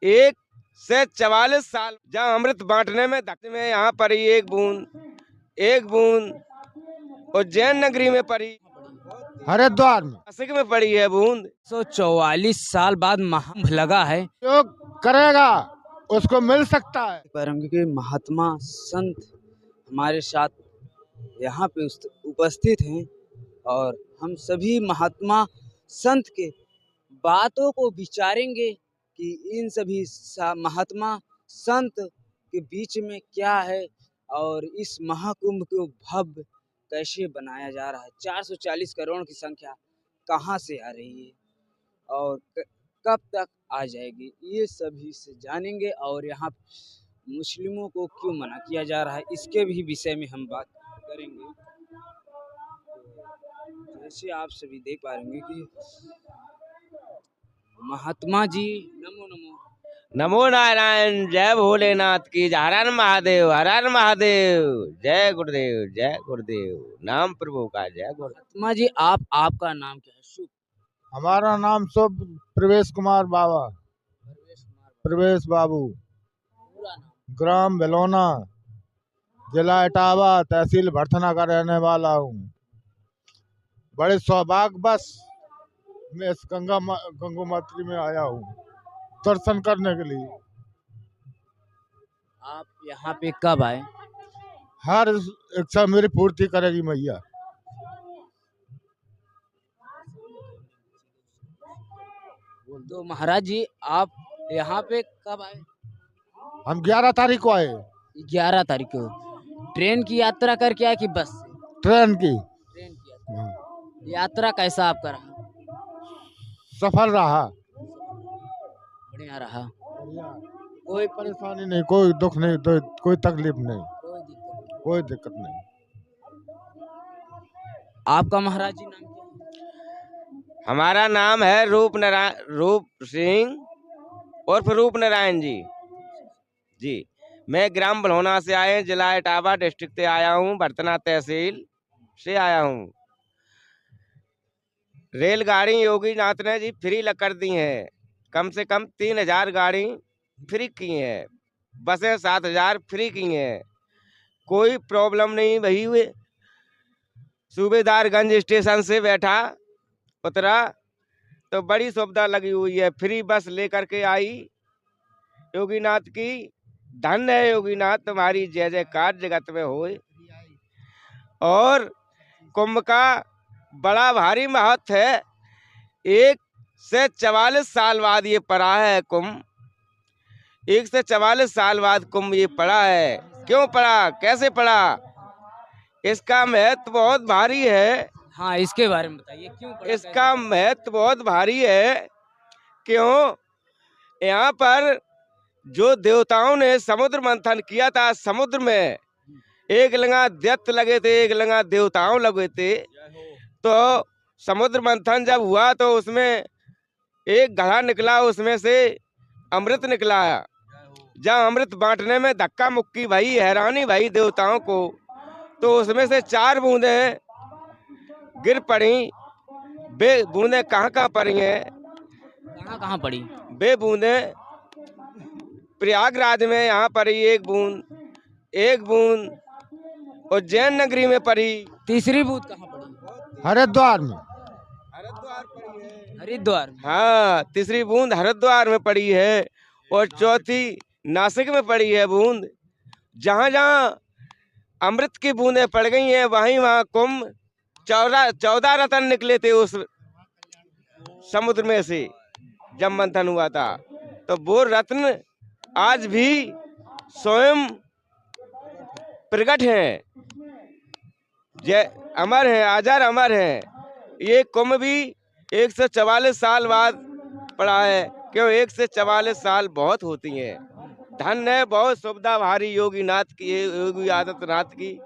एक से 44 साल जब अमृत बांटने में धरती में यहाँ पड़ी एक बूंद उज्जैन नगरी में पड़ी, हरिद्वार में, नासिक में पड़ी है बूंद। 144 साल बाद महाकुंभ लगा है। जो करेगा उसको मिल सकता है। क्योंकि महात्मा संत हमारे साथ यहाँ पे उपस्थित हैं और हम सभी महात्मा संत के बातों को विचारेंगे कि इन सभी महात्मा संत के बीच में क्या है और इस महाकुंभ को भव्य कैसे बनाया जा रहा है। 440 करोड़ की संख्या कहाँ से आ रही है और कब तक आ जाएगी, ये सभी से जानेंगे। और यहाँ मुस्लिमों को क्यों मना किया जा रहा है, इसके भी विषय में हम बात करेंगे। तो जैसे आप सभी देख पा रहे कि महात्मा जी नमो नमो नमो नारायण, जय भोलेनाथ की, हर हर महादेव, हर हर महादेव, जय गुरुदेव, नाम प्रभु का जय गुरुदेव। महात्मा जी आपका नाम क्या है? शुभ। हमारा नाम शुभ प्रवेश कुमार बाबा, प्रवेश बाबू, ग्राम बेलोना, जिला इटावा, तहसील भरथना का रहने वाला हूँ। बड़े सौभाग्य बस मैं इस गंगोत्री में आया हूँ दर्शन करने के लिए। आप यहाँ पे कब आए? हर इच्छा मेरी पूर्ति करेगी मैया। तो महाराज जी आप यहाँ पे कब आए? हम 11 तारीख को आए। 11 तारीख को ट्रेन की यात्रा करके आए कि बस से? ट्रेन की यात्रा। यात्रा कैसा आपका रहा? सफल रहा, बढ़िया रहा, कोई परेशानी नहीं, कोई दुख नहीं, कोई तकलीफ नहीं, कोई दिक्कत नहीं। आपका महाराज जी नाम क्या है? हमारा नाम है रूप सिंह उर्फ रूप नारायण जी। मैं ग्राम बलहोना से आए, जिला इटावा डिस्ट्रिक्ट से आया हूँ, भरथना तहसील से आया हूँ। रेलगाड़ी योगी नाथ ने जी फ्री कर दी है, कम से कम 3000 गाड़ी फ्री की है, बसें 7000 फ्री की हैं, कोई प्रॉब्लम नहीं भई हुए। सूबेदारगंज स्टेशन से बैठा उतरा तो बड़ी सुविधा लगी हुई है, फ्री बस लेकर के आई योगीनाथ की। धन्य है योगीनाथ, तुम्हारी जय जयकार जगत में होए। और कुंभ का बड़ा भारी महत्व है, 1 से 44 साल बाद ये पड़ा है कुंभ। 1 से 44 साल बाद कुंभ ये पड़ा है। क्यों पड़ा, कैसे पड़ा, इसका महत्व बहुत भारी है। हाँ, इसके बारे में बताइए, क्यों पड़ा? इसका महत्व बहुत भारी है। क्यों? यहाँ पर जो देवताओं ने समुद्र मंथन किया था, समुद्र में एक लंगा दैत्य लगे थे, एक लंगा देवताओं लगे थे। तो समुद्र मंथन जब हुआ तो उसमें एक घड़ा निकला, उसमें से अमृत निकला। जब अमृत बांटने में धक्का मुक्की भई, हैरानी भई देवताओं को, तो उसमें से 4 बूंदें गिर पड़ी। वे बूंदें कहाँ पड़ी हैं? कहाँ पड़ी? वे बूंदें प्रयागराज में यहाँ पड़ी एक बूंद उज्जैन नगरी में पड़ी। तीसरी बूंद कहाँ पड़ी? हरिद्वार में। हरिद्वार। हाँ, तीसरी बूंद हरिद्वार में पड़ी है और चौथी नासिक में पड़ी है बूंद। जहाँ जहाँ अमृत की बूंदें पड़ गई हैं, वहाँ कुंभ 14 रत्न निकले थे उस समुद्र में से जब मंथन हुआ था। तो वो रत्न आज भी स्वयं प्रकट हैं, जय अमर हैं, अजर अमर हैं। ये कुंभ भी 1 से 44 साल बाद पड़ा है। क्यों? 1 से 44 साल बहुत होती हैं। धन्य है, बहुत सुविधा भारी योगीनाथ की, योगी आदित्यनाथ की,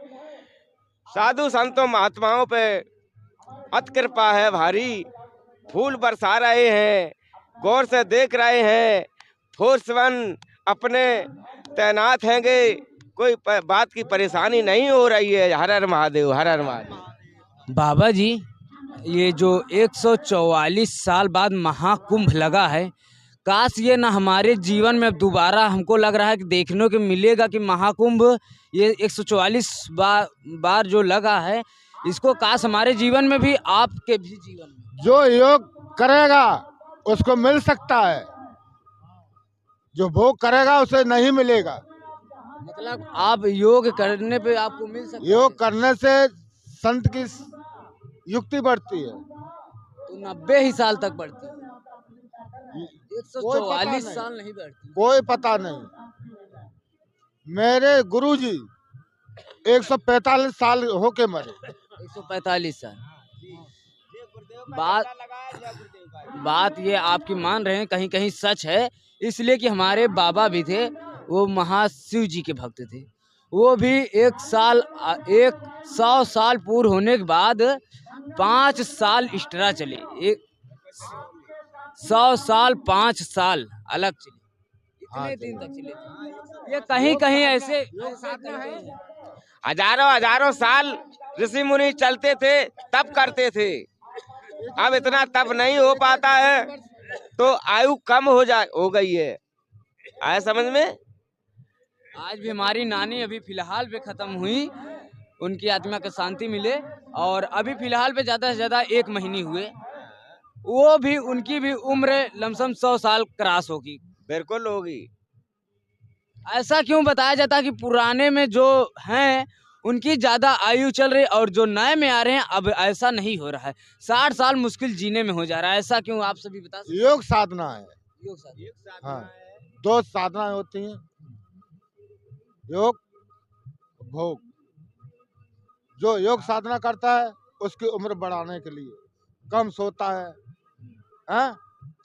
साधु संतों महात्माओं पे अति कृपा है भारी। फूल बरसा रहे हैं, गौर से देख रहे हैं, फोर्स 1 अपने तैनात हैंगे, कोई बात की परेशानी नहीं हो रही है। हर हर महादेव, हर हर महादेव। बाबा जी, ये जो 144 साल बाद महाकुंभ लगा है, काश ये ना हमारे जीवन में अब दोबारा हमको लग रहा है कि देखने को मिलेगा कि महाकुंभ ये 144 बार जो लगा है, इसको काश हमारे जीवन में भी, आपके भी जीवन में। जो योग करेगा उसको मिल सकता है, जो भोग करेगा उसे नहीं मिलेगा। मतलब आप योग करने पे आपको मिल सकता है। योग करने से संत की युक्ति बढ़ती है। तो 90 ही साल तक बढ़ती है, 144 नहीं। साल नहीं बढ़ती। कोई पता नहीं। मेरे गुरुजी 145 साल होके मरे। 145 साल। बात ये आपकी मान रहे हैं, कहीं कहीं सच है, इसलिए कि हमारे बाबा भी थे, वो महाशिव जी के भक्त थे। वो भी 100 साल पूर्ण होने के बाद 5 साल एक्स्ट्रा चले। 100 साल 5 साल अलग चले, इतने दिन तक चले थे। ये कहीं कहीं ऐसे हजारों साल ऋषि मुनि चलते थे, तप करते थे। अब इतना तप नहीं हो पाता है तो आयु कम हो गई है। आया समझ में? आज भी हमारी नानी अभी फिलहाल पे खत्म हुई, उनकी आत्मा को शांति मिले। और अभी फिलहाल पे ज्यादा से ज्यादा 1 महीने हुए, वो भी, उनकी भी उम्र लमसम 100 साल क्रॉस होगी। बिल्कुल होगी। ऐसा क्यों बताया जाता है कि पुराने में जो हैं उनकी ज्यादा आयु चल रही, और जो नए में आ रहे हैं अब ऐसा नहीं हो रहा है, 60 साल मुश्किल जीने में हो जा रहा है। ऐसा क्यों, आप सभी बता सकते हैं? योग साधना है। योग साधना। हाँ, 2 साधनाएं होती हैं, योग भोग। जो योग साधना करता है उसकी उम्र बढ़ाने के लिए कम सोता है, हैं?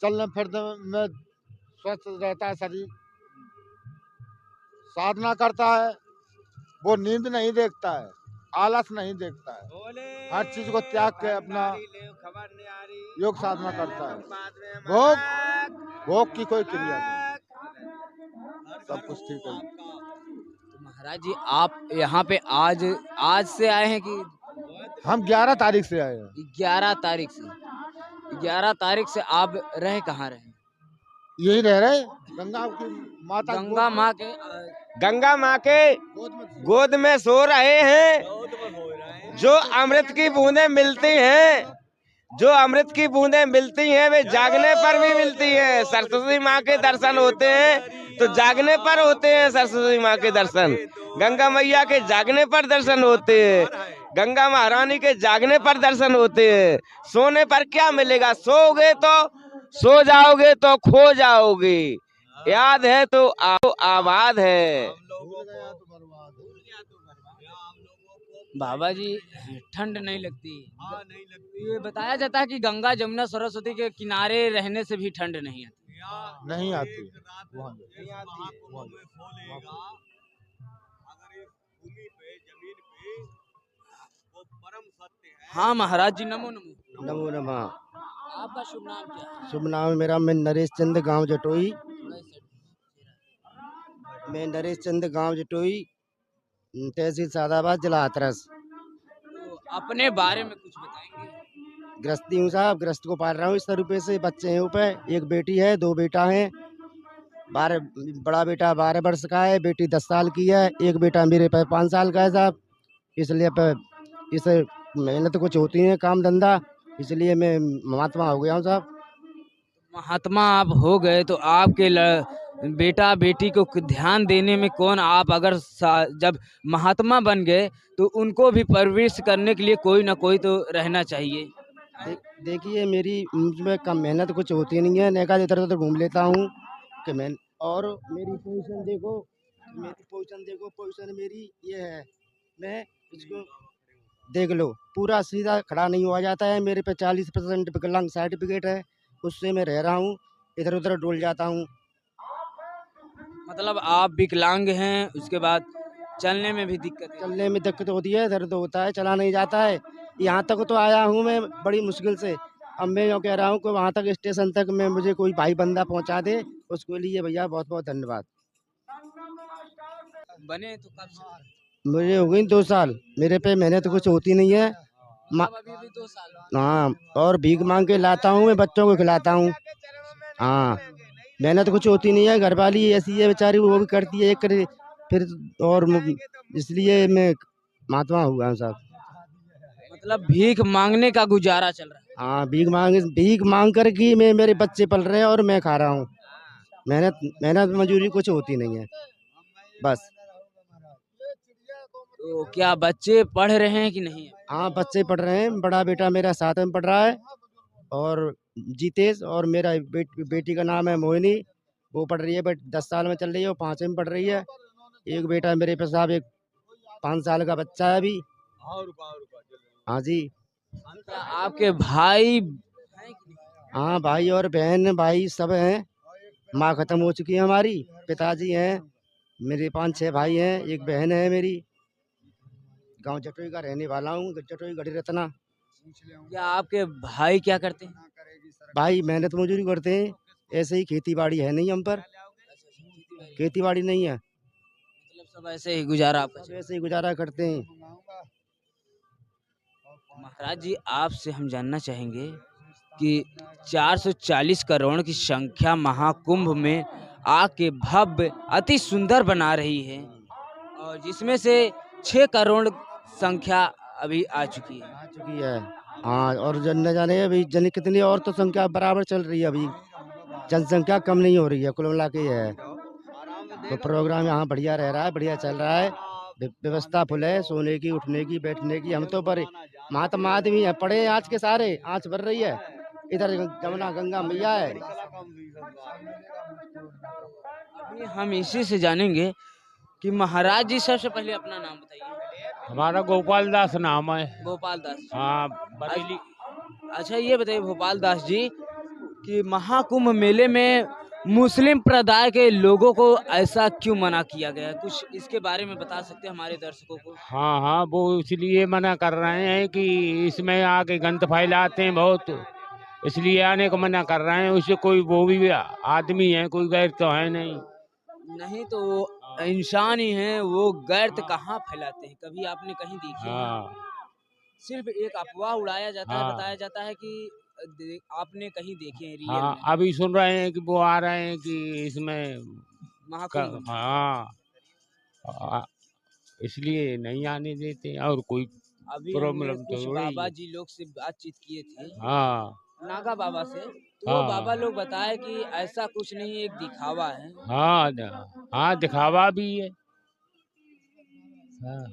चलने फिरने में स्वस्थ रहता है शरीर। साधना करता है वो नींद नहीं देखता है, आलस नहीं देखता है, हर चीज को त्याग के अपना योग साधना करता है। भोग की कोई क्रिया नहीं, सब कुछ ठीक है। तो महाराज जी, आप यहाँ पे आज से आए हैं कि? हम 11 तारीख से आए हैं। 11 तारीख से। 11 तारीख से आप रहे कहाँ रहे? यही रह रहे गंगा की माता, गंगा माँ के गोद में सो रहे हैं। जो अमृत की बूंदें मिलती हैं, जो अमृत की बूंदें मिलती हैं, वे जागने पर भी मिलती हैं। सरस्वती माँ के दर्शन होते हैं तो जागने पर होते हैं। सरस्वती माँ के दर्शन, गंगा मैया के जागने पर दर्शन होते हैं, गंगा महारानी के जागने पर दर्शन होते हैं। सोने पर क्या मिलेगा? सोओगे तो सो जाओगे तो खो जाओगे, याद है तो आबाद है। बाबा जी, ठंड नहीं लगती? ये बताया जाता है कि गंगा जमुना सरस्वती के किनारे रहने से भी ठंड नहीं आती। नहीं आती। हाँ महाराज जी, नमो नमो। नमो नमः। आपका शुभ नाम क्या है? शुभ नाम मेरा, मैं नरेश चंद, गांव जटोई। मैं नरेश चंद, गांव जटोई, तहसील सादाबाद, जिला हाथरस। तो अपने बारे में कुछ बताएंगे? गृहस्थी हूँ साहब, गृहस्थ को पाल रहा हूँ 100 रुपये से। बच्चे हैं ऊपर, एक बेटी है, 2 बेटा हैं। 12, बड़ा बेटा 12 वर्ष का है, बेटी 10 साल की है, एक बेटा मेरे पे 5 साल का है साहब। इसलिए इसे मेहनत कुछ होती है, काम धंधा, इसलिए मैं महात्मा हो गया हूँ साहब। महात्मा आप हो गए तो आपके बेटा बेटी को ध्यान देने में कौन? आप अगर जब महात्मा बन गए तो उनको भी परवरिश करने के लिए कोई ना कोई तो रहना चाहिए। देखिए, मेरी मुझमें कम मेहनत कुछ होती नहीं है, नेका इधर उधर घूम लेता हूँ कि मैं। और मेरी पोजीशन देखो, पोजीशन मेरी ये है, मैं इसको देख लो, पूरा सीधा खड़ा नहीं हुआ जाता है। मेरे पे 40% विकलांग सर्टिफिकेट है, उससे मैं रह रहा हूँ, इधर उधर डोल जाता हूँ। मतलब आप विकलांग हैं, उसके बाद चलने में भी दिक्कत है? चलने में दिक्कत होती है, दर्द होता है, चला नहीं जाता है। यहाँ तक तो आया हूँ मैं बड़ी मुश्किल से। अब मैं यूँ कह रहा हूँ कि वहाँ तक, स्टेशन तक में मुझे कोई भाई बंदा पहुँचा दे, उसके लिए भैया बहुत बहुत धन्यवाद। बने तो कब से? मुझे हो गई 2 साल। मेरे पे मेहनत कुछ होती नहीं है। अभी 2 साल? हाँ, और भीख मांग के लाता हूँ, मैं बच्चों को खिलाता हूँ। हाँ, मेहनत कुछ होती नहीं है, घरवाली ऐसी है बेचारी, वो भी करती है एक करे फिर। और इसलिए मैं महात्मा हुआ हूँ साहब। मतलब भीख मांगने का गुजारा चल रहा है। हाँ, भीख मांग कर के मैं मेरे बच्चे पल रहे हैं और मैं खा रहा हूँ। मेहनत मेहनत मजदूरी कुछ होती नहीं है बस। तो क्या बच्चे पढ़ रहे हैं कि नहीं? हाँ, बच्चे पढ़ रहे हैं। बड़ा बेटा मेरा 7वीं में पढ़ रहा है और जीतेश, और मेरा बेटी का नाम है मोहिनी, वो पढ़ रही है, बट 10 साल में चल रही है, वो 5वीं में पढ़ रही है। एक बेटा मेरे पे साहब, एक 5 साल का बच्चा है अभी। हाँ जी। क्या आपके भाई हैं कि नहीं? हाँ, भाई और बहन भाई सब हैं। माँ खत्म हो चुकी है हमारी, पिताजी हैं, मेरे 5-6 भाई हैं, एक बहन है मेरी। गांव जटोई का रहने वाला हूँ, जटोई गढ़ी रत्ना। क्या आपके भाई क्या करते हैं? भाई मेहनत मजदूरी करते हैं, ऐसे ही। खेती बाड़ी है नहीं हम पर, खेती बाड़ी नहीं है, मतलब सब ऐसे ही गुजारा आपका सब चल ऐसे ही गुजारा करते हैं। रहा है। महाराज जी, आपसे हम जानना चाहेंगे कि 440 करोड़ की संख्या महाकुंभ में आके भव्य अति सुंदर बना रही है, और जिसमें से 6 करोड़ संख्या अभी आ चुकी है। आ चुकी है। हाँ, और जन न जाने अभी जन कितनी, और तो संख्या बराबर चल रही है अभी, जनसंख्या कम नहीं हो रही है, कुल मिला के ये है। तो प्रोग्राम यहाँ बढ़िया रह रहा है, बढ़िया चल रहा है। व्यवस्था फुल है, सोने की, उठने की, बैठने की। हम तो पर महात्मा आदमी है, पढ़े हैं आज के सारे, आँच भर रही है। इधर जमुना गंगा मैया है। अभी हम इसी से जानेंगे कि महाराज जी, सबसे पहले अपना नाम बताइए। हमारा गोपाल दास नाम है। गोपाल दास। हाँ, बरेली। अच्छा, ये बताइए भोपाल दास जी कि महाकुंभ मेले में मुस्लिम प्रदाय के लोगों को ऐसा क्यों मना किया गया है? कुछ इसके बारे में बता सकते हैं हमारे दर्शकों को? हाँ हाँ, वो इसलिए मना कर रहे हैं कि इसमें आके गंद फैलाते हैं बहुत, इसलिए आने को मना कर रहे हैं। उससे कोई वो भी आदमी है, कोई गैर तो है नहीं। नहीं तो वो इंसान ही है, वो गैरत कहाँ फैलाते हैं? कभी आपने कहीं देखी है? हाँ सिर्फ एक अफवाह उड़ाया जाता है, हाँ बताया जाता है कि आपने कहीं देखे हैं रियल हाँ, में अभी सुन रहे हैं कि वो आ रहे हैं कि इसमें महाकुंभ में। हाँ, इसलिए नहीं आने देते, और कोई अभी हमने प्रॉब्लम कुछ तो रही बाबा है। जी लोग से बातचीत किए थे, हाँ नागा बाबा से, तो वो हाँ बाबा लोग बताए कि ऐसा कुछ नहीं, एक दिखावा है। हाँ हाँ, दिखावा भी है। हाँ,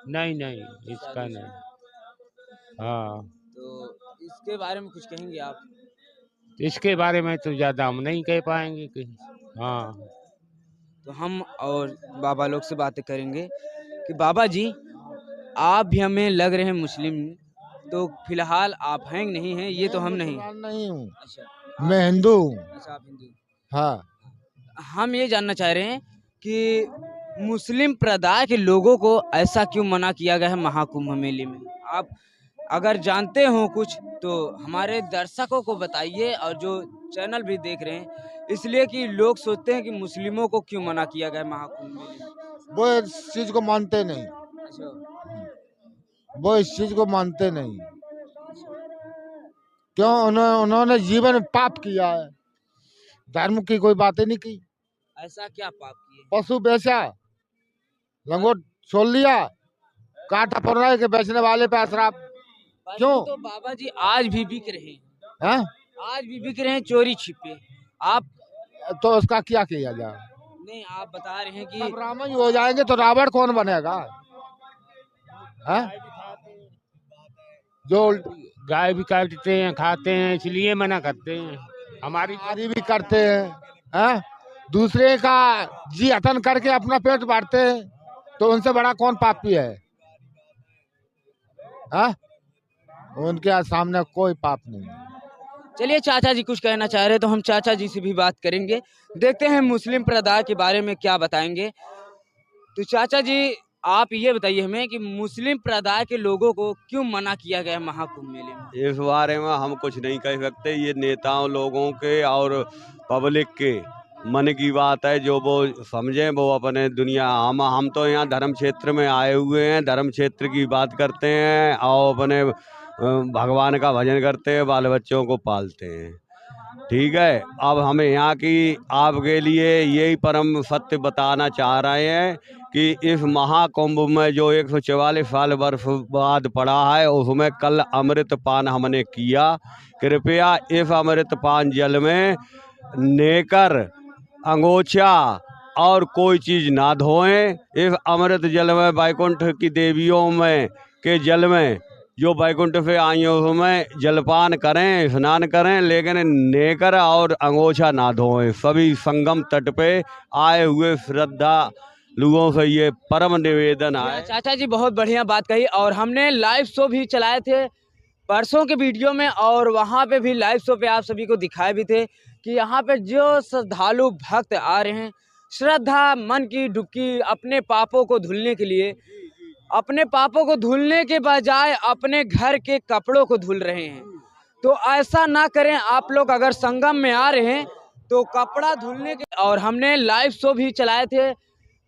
नहीं नहीं, इसका नहीं। हाँ, तो इसके बारे में कुछ कहेंगे आप? इसके बारे में तो ज़्यादा हम नहीं कह पाएंगे कहीं। हाँ, तो हम और बाबा लोग से बातें करेंगे कि बाबा जी, आप भी हमें लग रहे हैं मुस्लिम, तो फिलहाल आप हैं कि नहीं हैं, ये तो हम नहीं। मुसलमान नहीं हूँ, अच्छा, मैं हिंदू हूँ। अच्छा, आप हिंदू। हाँ, हम ये जानना चाह रहे हैं कि मुस्लिम प्रदाय के लोगों को ऐसा क्यों मना किया गया है महाकुंभ मेले में? आप अगर जानते हो कुछ तो हमारे दर्शकों को बताइए, और जो चैनल भी देख रहे हैं, इसलिए कि लोग सोचते हैं कि मुस्लिमों को क्यों मना किया गया है महाकुंभ मेले में। वो इस चीज को मानते नहीं, अच्छा, वो इस चीज को मानते नहीं। क्यों? उन्होंने जीवन में पाप किया है, धर्म की कोई बातें नहीं की। ऐसा क्या पाप किए? पशु बेचा, लंगोट छोड़ लिया, काटा पड़ रहा है कि बेचने वाले पे असराप। क्यों? तो बाबा जी आज भी बिक रहे हैं, हैं? आज भी बिक रहे हैं चोरी छिपे। आप तो उसका क्या किया जाए? नहीं, आप बता रहे हैं कि सब रावण ही हो जाएंगे तो रावण कौन बनेगा? हैं? जो गाय भी काटते हैं, खाते हैं, इसलिए मना करते हैं। हमारी आदि भी करते हैं, दूसरे का जी हतन करके अपना पेट बांटते हैं, तो उनसे बड़ा कौन पापी है? हैं? उनके सामने कोई पाप नहीं है। चलिए, चाचा जी कुछ कहना चाह रहे हैं, तो हम चाचा जी से भी बात करेंगे, देखते हैं मुस्लिम प्रदाय के बारे में क्या बताएंगे। तो चाचा जी, आप ये बताइए हमें कि मुस्लिम प्रदाय के लोगों को क्यों मना किया गया है महाकुंभ मेले में? इस बारे में हम कुछ नहीं कह सकते, ये नेताओं लोगों के और पब्लिक के मन की बात है। जो वो समझे वो अपने दुनिया, हम तो यहाँ धर्म क्षेत्र में आए हुए हैं, धर्म क्षेत्र की बात करते हैं और अपने भगवान का भजन करते हैं, बाल बच्चों को पालते हैं। ठीक है। अब हमें यहाँ की आपके लिए यही परम सत्य बताना चाह रहे हैं कि इस महाकुंभ में जो 144 साल वर्ष बाद पड़ा है, उसमें कल अमृत पान हमने किया। कृपया इस अमृत पान जल में नेकर, अंगोछा और कोई चीज़ ना धोएं। इस अमृत जल में वैकुंठ की देवियों में के जल में जो वैकुंठ से आई हैं उसमें जलपान करें, स्नान करें, लेकिन नेकर और अंगोछा ना धोएं। सभी संगम तट पे आए हुए श्रद्धा लोगों से ये परम निवेदन है। चाचा जी बहुत बढ़िया बात कही। और हमने लाइव शो भी चलाए थे परसों के वीडियो में, और वहाँ पे भी लाइव शो पे आप सभी को दिखाए भी थे कि यहाँ पे जो श्रद्धालु भक्त आ रहे हैं, श्रद्धा मन की डुबकी अपने पापों को धुलने के लिए, अपने पापों को धुलने के बजाय अपने घर के कपड़ों को धुल रहे हैं। तो ऐसा ना करें आप लोग। अगर संगम में आ रहे हैं तो कपड़ा धुलने के, और हमने लाइव शो भी चलाए थे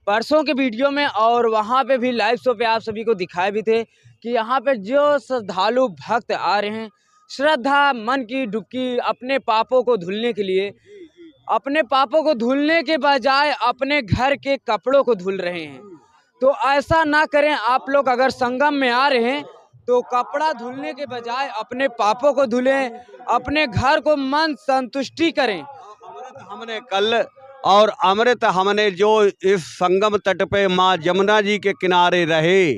परसों के वीडियो में, और वहाँ पे भी लाइव शो पे आप सभी को दिखाए भी थे कि यहाँ पे जो श्रद्धालु भक्त आ रहे हैं, श्रद्धा मन की डुबकी अपने पापों को धुलने के लिए, अपने पापों को धुलने के बजाय अपने घर के कपड़ों को धुल रहे हैं। तो ऐसा ना करें आप लोग। अगर संगम में आ रहे हैं तो कपड़ा धुलने के बजाय अपने पापों को धुलें, अपने घर को मन संतुष्टि करें। अमृत हमने कल और अमृत हमने जो इस संगम तट पे माँ जमुना जी के किनारे रहे,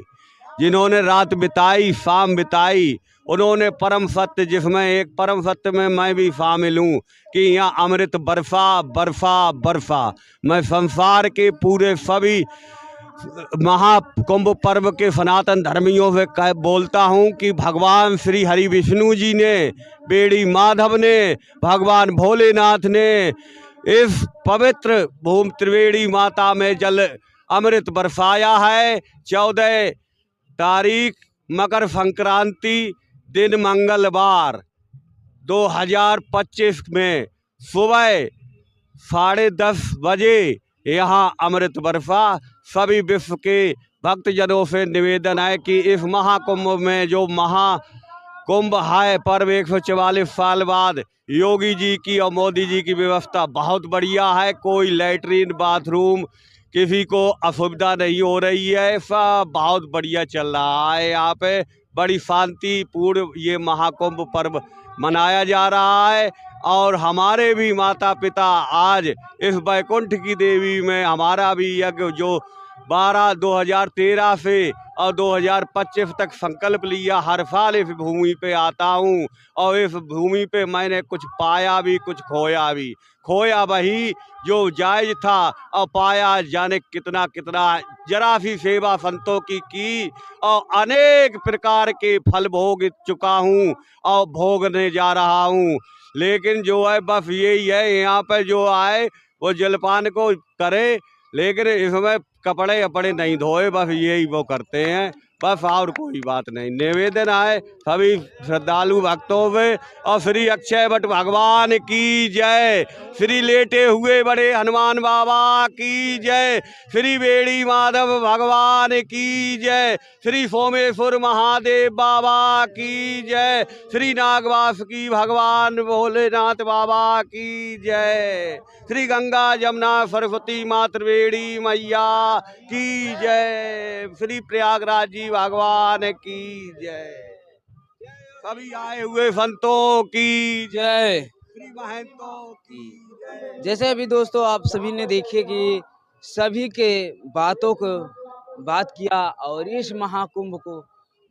जिन्होंने रात बिताई, शाम बिताई, उन्होंने परम सत्य, जिसमें एक परम सत्य में मैं भी शामिल हूँ कि यहाँ अमृत बरसा बरसा बरसा। मैं संसार के पूरे सभी महाकुंभ पर्व के सनातन धर्मियों से बोलता हूँ कि भगवान श्री हरि विष्णु जी ने, बेड़ी माधव ने, भगवान भोलेनाथ ने इस पवित्र भूमि त्रिवेणी माता में जल अमृत बरसाया है। 14 तारीख मकर संक्रांति दिन मंगलवार 2025 में सुबह 10:30 बजे यहाँ अमृत बरसा। सभी विश्व के भक्तजनों से निवेदन है कि इस महाकुंभ में जो महाकुंभ है पर्व 144 साल बाद, योगी जी की और मोदी जी की व्यवस्था बहुत बढ़िया है। कोई लैट्रीन बाथरूम किसी को असुविधा नहीं हो रही है, सब बहुत बढ़िया चल रहा है। यहाँ पे बड़ी शांतिपूर्ण ये महाकुंभ पर्व मनाया जा रहा है। और हमारे भी माता पिता आज इस वैकुंठ की देवी में हमारा भी यज्ञ जो 2013 से और 2025 तक संकल्प लिया, हर साल इस भूमि पे आता हूँ और इस भूमि पे मैंने कुछ पाया भी, कुछ खोया भी। खोया वही जो जायज था और पाया जाने कितना कितना। जरा सी सेवा संतों की और अनेक प्रकार के फल भोग चुका हूँ और भोगने जा रहा हूँ। लेकिन जो है बस यही है, यहाँ पे जो आए वो जलपान को करे, लेकिन इसमें कपड़े अपड़े नहीं धोए, बस यही वो करते हैं, बस और कोई बात नहीं। निवेदन है सभी श्रद्धालु भक्तों में। और श्री अक्षय वट भगवान की जय, श्री लेटे हुए बड़े हनुमान बाबा की जय, श्री बेड़ी माधव भगवान की जय, श्री सोमेश्वर महादेव बाबा की जय, श्री नागवासुकी भगवान भोलेनाथ बाबा की जय, श्री गंगा जमुना सरस्वती माँ त्रिवेणी मैया की जय, श्री प्रयागराज जी भगवान की जय, सभी आए हुए संतों की जय। श्री महंतों की जय। जैसे अभी दोस्तों आप सभी ने देखे कि सभी के बातों को बात किया और इस महाकुंभ को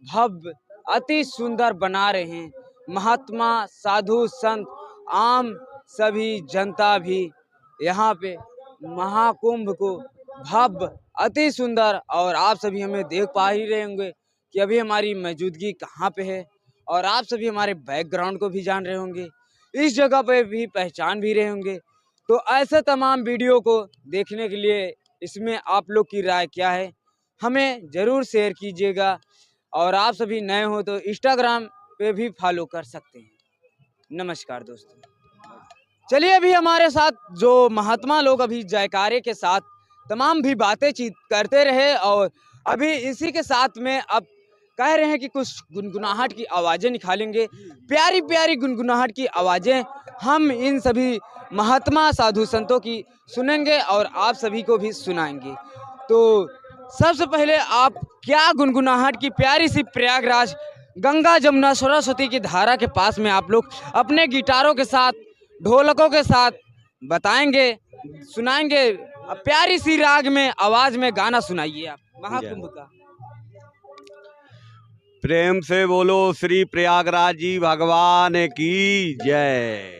भव्य अति सुंदर बना रहे हैं महात्मा, साधु, संत, आम सभी जनता भी यहाँ पे महाकुंभ को भव्य अति सुंदर। और आप सभी हमें देख पा ही रहे होंगे कि अभी हमारी मौजूदगी कहाँ पे है, और आप सभी हमारे बैकग्राउंड को भी जान रहे होंगे, इस जगह पे भी पहचान भी रहे होंगे। तो ऐसे तमाम वीडियो को देखने के लिए इसमें आप लोग की राय क्या है, हमें ज़रूर शेयर कीजिएगा। और आप सभी नए हो तो इंस्टाग्राम पे भी फॉलो कर सकते हैं। नमस्कार दोस्तों। चलिए अभी हमारे साथ जो महात्मा लोग अभी जयकारे के साथ तमाम भी बातें करते रहे, और अभी इसी के साथ में अब कह रहे हैं कि कुछ गुनगुनाहट की आवाज़ें निकालेंगे, प्यारी प्यारी गुनगुनाहट की आवाज़ें हम इन सभी महात्मा साधु संतों की सुनेंगे और आप सभी को भी सुनाएंगे। तो सबसे पहले आप क्या गुनगुनाहट की प्यारी सी प्रयागराज गंगा जमुना सरस्वती की धारा के पास में आप लोग अपने गिटारों के साथ ढोलकों के साथ बताएंगे, सुनाएंगे। प्यारी सी राग में आवाज में गाना सुनाइए आप महाकुंभ का। प्रेम से बोलो श्री प्रयागराज जी भगवान की जय।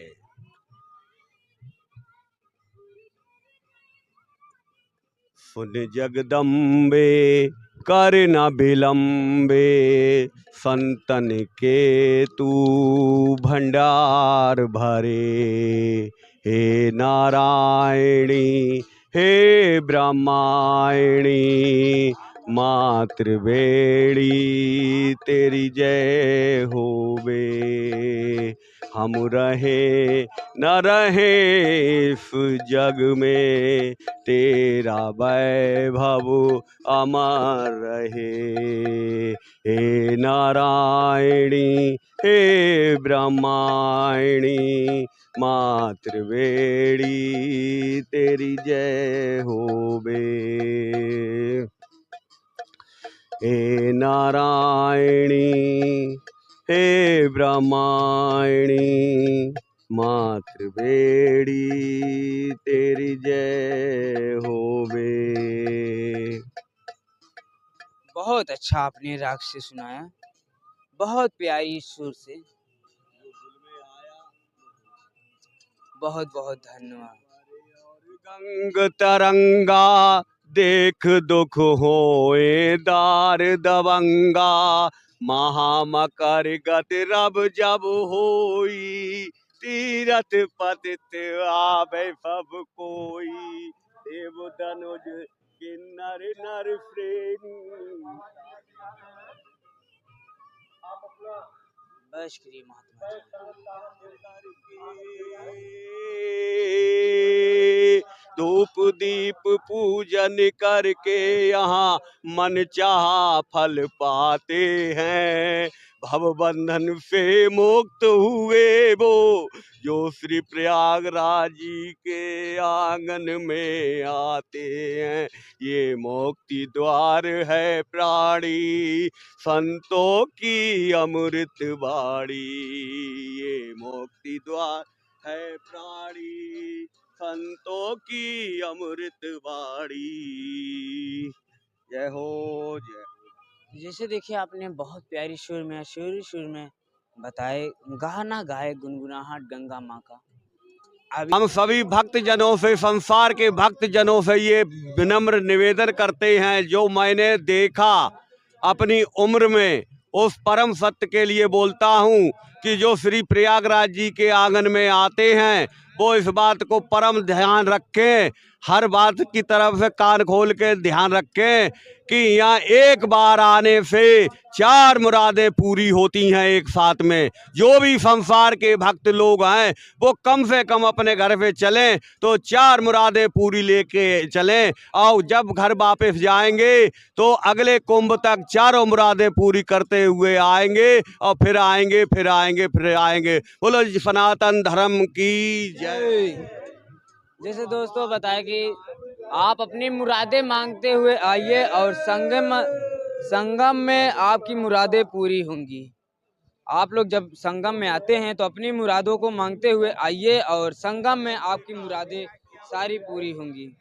सुन जगदम्बे कर न विलम्बे, संतन के तू भंडार भरे। हे नारायणी हे ब्रह्मायणी, मातृवेणी तेरी जय होवे। हम रहे न रहे इस जग में, तेरा वैभव अमर रहे। हे नारायणी हे ब्रह्मायणी, मातृवेणी तेरी जय होवे। हे नारायणी हे ब्रह्मायणी, मातृवेणी तेरी जय होवे। बहुत अच्छा आपने राग से सुनाया, बहुत प्यारी सुर से। बहुत बहुत धन्यवाद। गंग तरंगा देख दुख होए दार दबंगा, महामकर गति रब जब होई, तीरथ पतित आवे सब कोई। देव धनुज किन्नर नर श्रेणी, बस करिए महात्मा जी। धूप दीप पूजन करके यहाँ मन चाहा फल पाते हैं। भव बंधन से मुक्त हुए वो, जो श्री प्रयागराज जी के आंगन में आते हैं। ये मुक्ति द्वार है प्राणी, संतों की अमृत बाड़ी। ये मुक्ति द्वार है प्राणी, संतों की अमृत बाड़ी। जय हो जय हो। जैसे देखिए आपने बहुत प्यारी सुर में बताए, गाना गाए गुनगुनाहट गंगा माँ का। हम सभी भक्त जनों से, संसार के भक्त जनों से ये विनम्र निवेदन करते हैं, जो मैंने देखा अपनी उम्र में, उस परम सत्य के लिए बोलता हूँ कि जो श्री प्रयागराज जी के आंगन में आते हैं वो इस बात को परम ध्यान रखें, हर बात की तरफ से कान खोल के ध्यान रखें कि यहाँ एक बार आने से 4 मुरादें पूरी होती हैं एक साथ में। जो भी संसार के भक्त लोग हैं वो कम से कम अपने घर पे चलें तो 4 मुरादें पूरी लेके चलें, और जब घर वापस जाएंगे तो अगले कुंभ तक 4 मुरादें पूरी करते हुए आएंगे, और फिर आएंगे फिर आएंगे फिर आएंगे। बोलो सनातन धर्म की जय। जैसे दोस्तों बताए कि आप अपनी मुरादें मांगते हुए आइए और संगम में आपकी मुरादें पूरी होंगी। आप लोग जब संगम में आते हैं तो अपनी मुरादों को मांगते हुए आइए और संगम में आपकी मुरादें सारी पूरी होंगी।